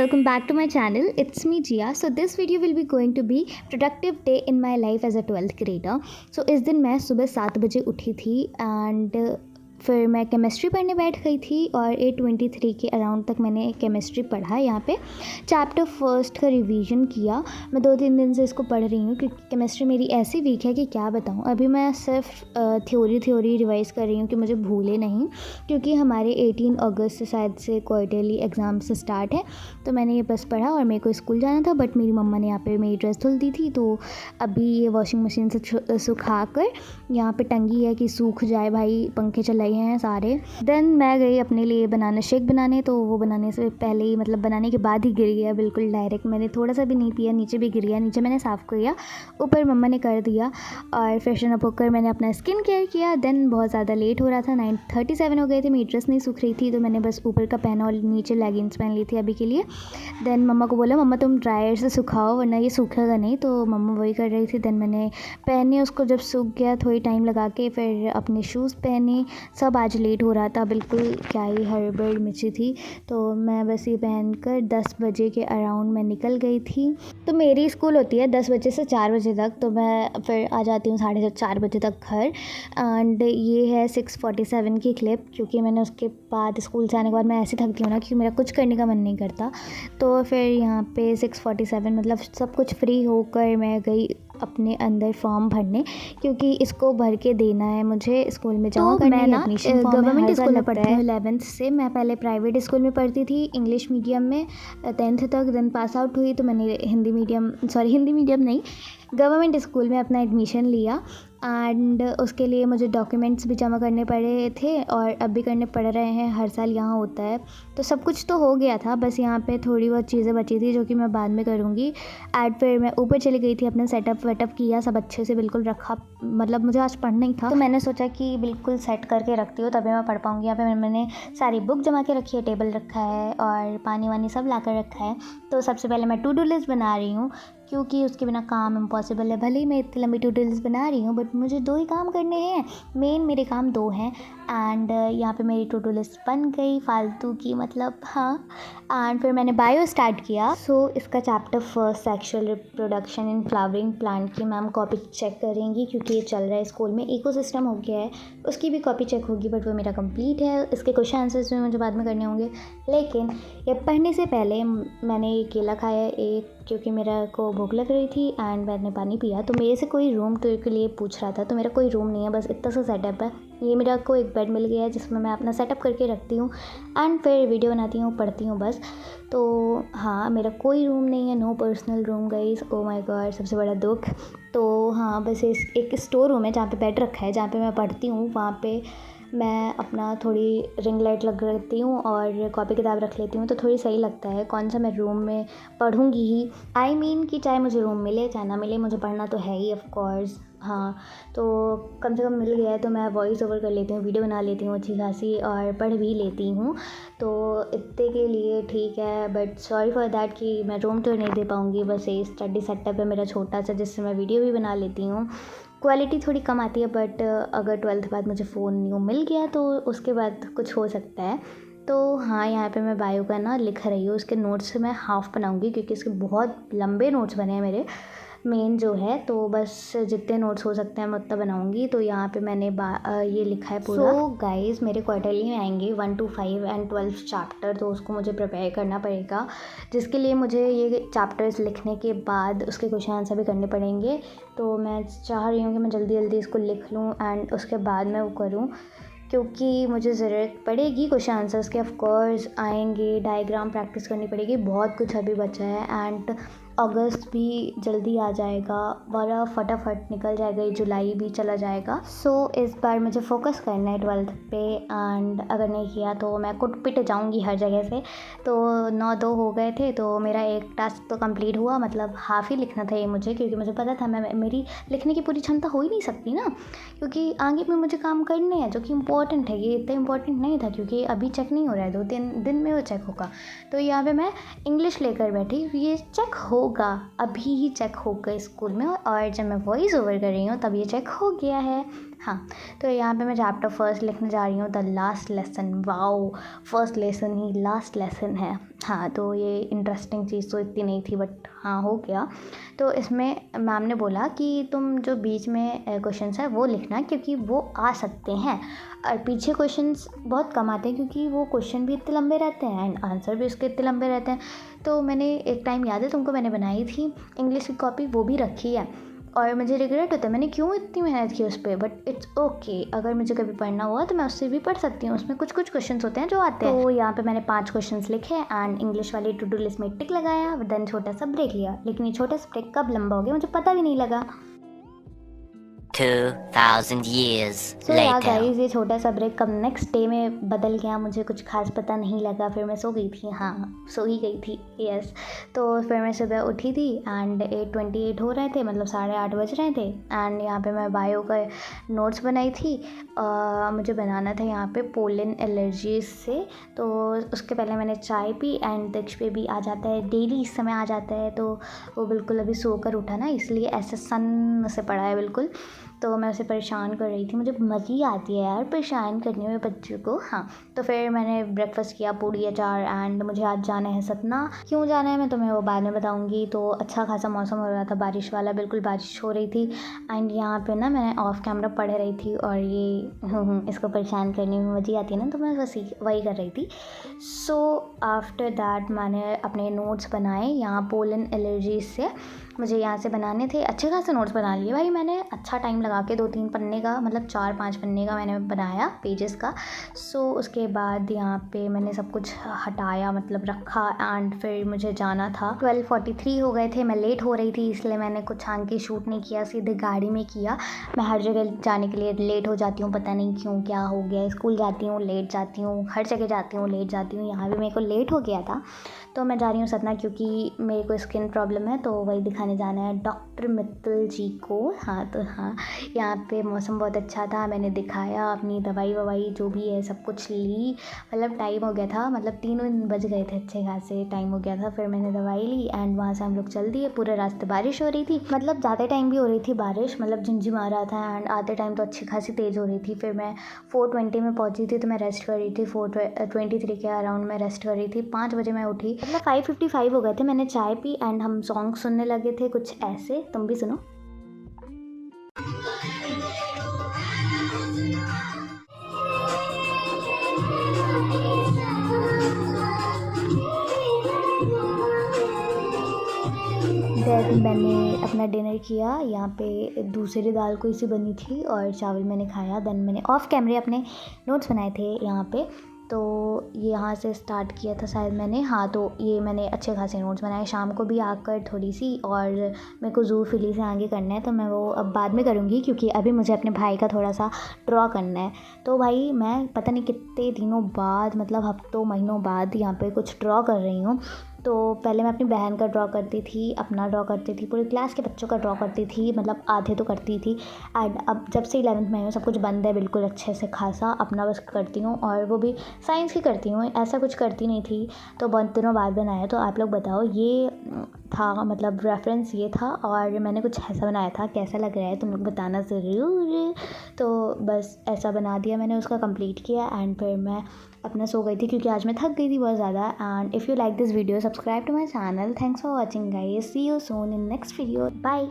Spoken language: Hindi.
welcome back to my channel. It's me Jia. So this video will be going to be productive day in my life as a 12th grader. So इस दिन मैं सुबह 7 बजे उठी थी एंड फिर मैं केमिस्ट्री पढ़ने बैठ गई थी और 8:23 के अराउंड तक मैंने केमिस्ट्री पढ़ा। यहाँ पे चैप्टर फर्स्ट का रिवीजन किया। मैं 2-3 दिन से इसको पढ़ रही हूँ क्योंकि केमिस्ट्री मेरी ऐसी वीक है कि क्या बताऊँ। अभी मैं सिर्फ थ्योरी रिवाइज़ कर रही हूँ कि मुझे भूले नहीं, क्योंकि हमारे 18 अगस्त से शायद से क्वार्टरली एग्ज़ाम्स स्टार्ट है। तो मैंने ये बस पढ़ा और मेरे को स्कूल जाना था, बट मेरी मम्मा ने यहाँ पे मेरी ड्रेस धुल दी थी, तो अभी ये वॉशिंग मशीन से सुखा कर यहाँ पे टंगी है कि सूख जाए। भाई पंखे चलाए हैं सारे। देन मैं गई अपने लिए बनाना शेक बनाने, तो वो बनाने से पहले ही मतलब बनाने के बाद ही गिर गया बिल्कुल डायरेक्ट। मैंने थोड़ा सा भी नहीं पिया, नीचे भी गिर गया। नीचे मैंने साफ़ किया, ऊपर मम्मा ने कर दिया और फ्रेशन अप होकर मैंने अपना स्किन केयर किया। देन बहुत ज़्यादा लेट हो रहा था, 9:37 हो गए थे। मेरी ड्रेस नहीं सूख रही थी, तो मैंने बस ऊपर का पहना और नीचे लेगिंग्स पहन ली थी अभी के लिए। देन मम्मा को बोला मम्मा तुम ड्रायर से सुखाओ वरना ये सूखेगा नहीं, तो मम्मा वही कर रही थी। देन मैंने पहने उसको, जब सूख गया थोड़ी टाइम लगा के फिर अपने शूज़ पहने। सब आज लेट हो रहा था, बिल्कुल क्या ही हड़बड़ मची थी। तो मैं बस ये पहनकर 10 बजे के अराउंड मैं निकल गई थी। तो मेरी स्कूल होती है 10 बजे से 4 बजे तक, तो मैं फिर आ जाती हूँ 4:30 बजे तक घर। एंड ये है 6:47 की क्लिप, क्योंकि मैंने उसके बाद स्कूल से आने के बाद मैं ऐसे थकती हूँ ना कि मेरा कुछ करने का मन नहीं करता। तो फिर यहाँ पे 6:47 मतलब सब कुछ फ्री होकर मैं गई अपने अंदर फॉर्म भरने, क्योंकि इसको भर के देना है मुझे स्कूल में जमा करना है। एडमिशन गवर्नमेंट स्कूल में पढ़ती हूँ 11th से। मैं पहले प्राइवेट स्कूल में पढ़ती थी इंग्लिश मीडियम में 10th तक। देन पास आउट हुई तो मैंने हिंदी मीडियम नहीं, गवर्नमेंट स्कूल में अपना एडमिशन लिया। एंड उसके लिए मुझे डॉक्यूमेंट्स भी जमा करने पड़े थे और अब भी करने पड़ रहे हैं, हर साल यहाँ होता है। तो सब कुछ तो हो गया था, बस यहाँ पे थोड़ी बहुत चीज़ें बची थी जो कि मैं बाद में करूँगी। एंड फिर मैं ऊपर चली गई थी, अपना सेटअप वेटअप किया, सब अच्छे से बिल्कुल रखा। मतलब मुझे आज पढ़ना ही था, तो मैंने सोचा कि बिल्कुल सेट करके रखती हूँ तभी मैं पढ़ पाऊँगी। यहाँ पे मैंने सारी बुक जमा के रखी है, टेबल रखा है और पानी वानी सब ला कर रखा है। तो सबसे पहले मैं टू डू लिस्ट बना रही हूँ, क्योंकि उसके बिना काम इम्पॉसिबल है। भले ही मैं इतनी लंबी टू डू लिस्ट बना रही हूँ, बट मुझे 2 ही काम करने हैं। मेन मेरे काम 2 हैं। एंड यहाँ पे मेरी टू डू लिस्ट बन गई फालतू की, मतलब हाँ। एंड फिर मैंने बायो स्टार्ट किया। सो इसका chapter first sexual reproduction in flowering plant की मैम कॉपी चेक करेंगी, क्योंकि ये चल रहा है स्कूल में। इकोसिस्टम हो गया है, उसकी भी कॉपी चेक होगी, बट वो मेरा कंप्लीट है। इसके क्वेश्चन आंसर्स भी मुझे बाद में करने होंगे। लेकिन ये पढ़ने से पहले मैंने ये केला खाया एक, क्योंकि मेरा को भूख लग रही थी। एंड मैंने पानी पिया। तो मेरे से कोई रूम टूर के लिए पूछ रहा था, तो मेरा कोई रूम नहीं है, बस इतना सा सेटअप है। ये मेरा को एक बेड मिल गया है जिसमें मैं अपना सेटअप करके रखती हूँ एंड फिर वीडियो बनाती हूँ, पढ़ती हूँ बस। तो हाँ, मेरा कोई रूम नहीं है, no personal room guys. Oh my god, सबसे बड़ा दुख। तो हाँ, बस एक स्टोर रूम है जहाँ पे बेड रखा है, जहाँ पे मैं पढ़ती हूँ। वहाँ पे मैं अपना थोड़ी रिंग लाइट लग लेती हूँ और कॉपी किताब रख लेती हूँ, तो थोड़ी सही लगता है। कौन सा मैं रूम में पढ़ूँगी ही, आई मीन कि चाहे मुझे रूम मिले चाहे ना मिले, मुझे पढ़ना तो है ही ऑफ कोर्स। हाँ, तो कम से कम मिल गया है, तो मैं वॉइस ओवर कर लेती हूँ, वीडियो बना लेती हूँ अच्छी खासी और पढ़ भी लेती हूँ। तो इतने के लिए ठीक है, बट सॉरी फॉर दैट कि मैं रूम तो नहीं दे पाऊँगी। बस ये स्टडी सेटअप है मेरा छोटा सा, जिससे मैं वीडियो भी बना लेती हूँ। क्वालिटी थोड़ी कम आती है, बट अगर 12th बाद मुझे फ़ोन न्यू मिल गया तो उसके बाद कुछ हो सकता है। तो हाँ, यहाँ पे मैं बायो का ना लिख रही हूँ। उसके नोट्स मैं हाफ़ बनाऊँगी, क्योंकि इसके बहुत लंबे नोट्स बने हैं मेरे मेन जो है। तो बस जितने नोट्स हो सकते हैं मैं उतना बनाऊँगी। तो यहाँ पे मैंने ये लिखा है पूरा। सो गाइस, मेरे क्वार्टरली में आएंगे 1 to 5 एंड 12 चैप्टर, तो उसको मुझे प्रिपेयर करना पड़ेगा, जिसके लिए मुझे ये चैप्टर्स लिखने के बाद उसके क्वेश्चन आंसर भी करने पड़ेंगे। तो मैं चाह रही हूँ कि मैं जल्दी जल्दी इसको लिख लूँ एंड उसके बाद मैं वो करूँ, क्योंकि मुझे ज़रूरत पड़ेगी क्वेश्चन आंसर्स के। ऑफ कोर्स आएंगे, डायग्राम प्रैक्टिस करनी पड़ेगी, बहुत कुछ अभी बचा है। एंड अगस्त भी जल्दी आ जाएगा, बड़ा फटाफट निकल जाएगा, ये जुलाई भी चला जाएगा। सो इस बार मुझे फोकस करना है 12th पे, एंड अगर नहीं किया तो मैं कुट पिट जाऊंगी हर जगह से। तो 9-2 हो गए थे, तो मेरा एक टास्क तो कंप्लीट हुआ, मतलब हाफ़ ही लिखना था ये मुझे, क्योंकि मुझे पता था मेरी लिखने की पूरी क्षमता हो ही नहीं सकती ना, क्योंकि आगे में मुझे काम करने हैं जो कि इम्पोर्टेंट है। ये इतना इम्पोर्टेंट नहीं था, क्योंकि अभी चेक नहीं हो रहा है, 2-3 दिन में वो चेक होगा। तो यहाँ पे मैं इंग्लिश लेकर बैठी, ये चेक होगा, अभी ही चेक होगा स्कूल में, और जब मैं वॉइस ओवर कर रही हूँ तब ये चेक हो गया है। हाँ, तो यहाँ पे मैं चैप्टर फर्स्ट लिखने जा रही हूँ, the last lesson. Wow, first lesson he last lesson है। हाँ, तो ये इंटरेस्टिंग चीज़ तो इतनी नहीं थी, बट हाँ हो गया। तो इसमें मैम ने बोला कि तुम जो बीच में क्वेश्चंस है वो लिखना, क्योंकि वो आ सकते हैं, और पीछे क्वेश्चंस बहुत कम आते हैं क्योंकि वो क्वेश्चन भी इतने लंबे रहते हैं एंड आंसर भी उसके इतने लंबे रहते हैं। तो मैंने एक टाइम, याद है तुमको, मैंने बनाई थी इंग्लिश की कॉपी, वो भी रखी है, और मुझे रिग्रेट होता है मैंने क्यों इतनी मेहनत की उस पर, बट इट्स ओके। अगर मुझे कभी पढ़ना हुआ तो मैं उससे भी पढ़ सकती हूँ, उसमें कुछ कुछ क्वेश्चंस होते हैं जो आते हैं। तो यहाँ पे मैंने 5 क्वेश्चंस लिखे एंड इंग्लिश वाली टू डू लिस्ट में टिक लगाया, देन छोटा सा ब्रेक लिया, लेकिन ये छोटा सा ब्रेक कब लंबा हो गया मुझे पता भी नहीं लगा। 2000 years सो या later. गाइस, ये छोटा सा ब्रेक कब नेक्स्ट डे में बदल गया मुझे कुछ खास पता नहीं लगा। फिर मैं सो गई थी, हाँ सो ही गई थी, यस। तो फिर मैं सुबह उठी थी एंड 8:28 हो रहे थे, मतलब 8:30 बज रहे थे, एंड यहाँ पे मैं बायो का नोट्स बनाई थी। मुझे बनाना था यहाँ पे पोलन एलर्जीज से, तो उसके पहले मैंने चाय पी एंड दक्ष पे भी आ जाता है, डेली इस समय आ जाता है, तो वो बिल्कुल अभी सोकर उठा ना, इसलिए ऐसे सन से पड़ा है बिल्कुल। तो मैं उसे परेशान कर रही थी, मुझे मज़ी आती है यार परेशान करने में बच्चों को। हाँ, तो फिर मैंने ब्रेकफास्ट किया, पूड़ी अचार, एंड मुझे आज जाना है सतना। क्यों जाना है मैं तुम्हें वो बाद में बताऊंगी। तो अच्छा खासा मौसम हो रहा था, बारिश वाला, बिल्कुल बारिश हो रही थी, एंड यहाँ पे ना मैं ऑफ कैमरा पढ़ रही थी, और ये इसको परेशान करने में मज़ी आती है ना, तो मैं बस वही कर रही थी। सो आफ्टर दैट मैंने अपने नोट्स बनाए यहाँ पोलन एलर्जीज से, मुझे यहाँ से बनाने थे, अच्छे खासे नोट्स बना लिए भाई मैंने, अच्छा टाइम लगा के 2-3 पन्ने का, मतलब 4-5 पन्ने का मैंने बनाया पेजेस का। सो उसके बाद यहाँ पे मैंने सब कुछ हटाया, मतलब रखा, एंड फिर मुझे जाना था। 12:43 हो गए थे, मैं लेट हो रही थी, इसलिए मैंने कुछ आगे शूट नहीं किया, सीधे गाड़ी में किया। मैं हर जगह जाने के लिए लेट हो जाती हूँ, पता नहीं क्यों, क्या हो गया। स्कूल जाती हूँ लेट जाती हूँ, हर जगह जाती हूँ लेट जाती हूँ, यहाँ भी मेरे को लेट हो गया था। तो मैं जा रही हूँ सतना, क्योंकि मेरे को स्किन प्रॉब्लम है, तो वही दिखाने जाना है डॉक्टर मित्तल जी को। हाँ, तो हाँ, यहाँ पे मौसम बहुत अच्छा था, मैंने दिखाया, अपनी दवाई ववाई जो भी है सब कुछ ली, मतलब टाइम हो गया था, मतलब 3 बज गए थे, अच्छे खासे टाइम हो गया था। फिर मैंने दवाई ली एंड वहाँ से हम लोग चल दिए। पूरे रास्ते बारिश हो रही थी, मतलब ज़्यादा टाइम भी हो रही थी बारिश, मतलब झिमझिमा रहा था, एंड आते टाइम तो अच्छी खासी तेज़ हो रही थी। फिर मैं 4:20 में पहुँची थी, तो मैं रेस्ट कर रही थी, 4:23 के अराउंड मैं रेस्ट कर रही थी। 5 बजे मैं उठी, मतलब 5:55 हो गए थे। मैंने चाय पी एंड हम सॉन्ग सुनने लगे थे कुछ ऐसे, तुम भी सुनो। देन मैंने अपना डिनर किया, यहाँ पे दूसरी दाल कोई सी बनी थी और चावल मैंने खाया। देन मैंने ऑफ कैमरे अपने नोट्स बनाए थे यहाँ पे, तो ये यहाँ से स्टार्ट किया था शायद मैंने। हाँ, तो ये मैंने अच्छे खासे नोट्स बनाए, शाम को भी आकर थोड़ी सी, और मेरे को ज़ू फिली से आगे करना है, तो मैं वो अब बाद में करूँगी, क्योंकि अभी मुझे अपने भाई का थोड़ा सा ड्रॉ करना है। तो भाई मैं पता नहीं कितने दिनों बाद, मतलब हफ्तों महीनों बाद यहाँ पे कुछ ड्रॉ कर रही हूँ। तो पहले मैं अपनी बहन का ड्रॉ करती थी, अपना ड्रॉ करती थी, पूरी क्लास के बच्चों का ड्रॉ करती थी, मतलब आधे तो करती थी। एंड अब जब से 11th में आई हूँ सब कुछ बंद है बिल्कुल, अच्छे से खासा अपना बस करती हूँ, और वो भी साइंस की करती हूँ, ऐसा कुछ करती नहीं थी। तो बहुत दिनों बाद बनाया, तो आप लोग बताओ, ये था मतलब रेफरेंस ये था, और मैंने कुछ ऐसा बनाया था, कैसा लग रहा है तुम लोग बताना ज़रूर। तो बस ऐसा बना दिया मैंने, उसका कंप्लीट किया, एंड फिर मैं अपना सो गई थी, क्योंकि आज मैं थक गई थी बहुत ज़्यादा। And if you like this video, subscribe to my channel. Thanks for watching guys, see you soon in next video, bye.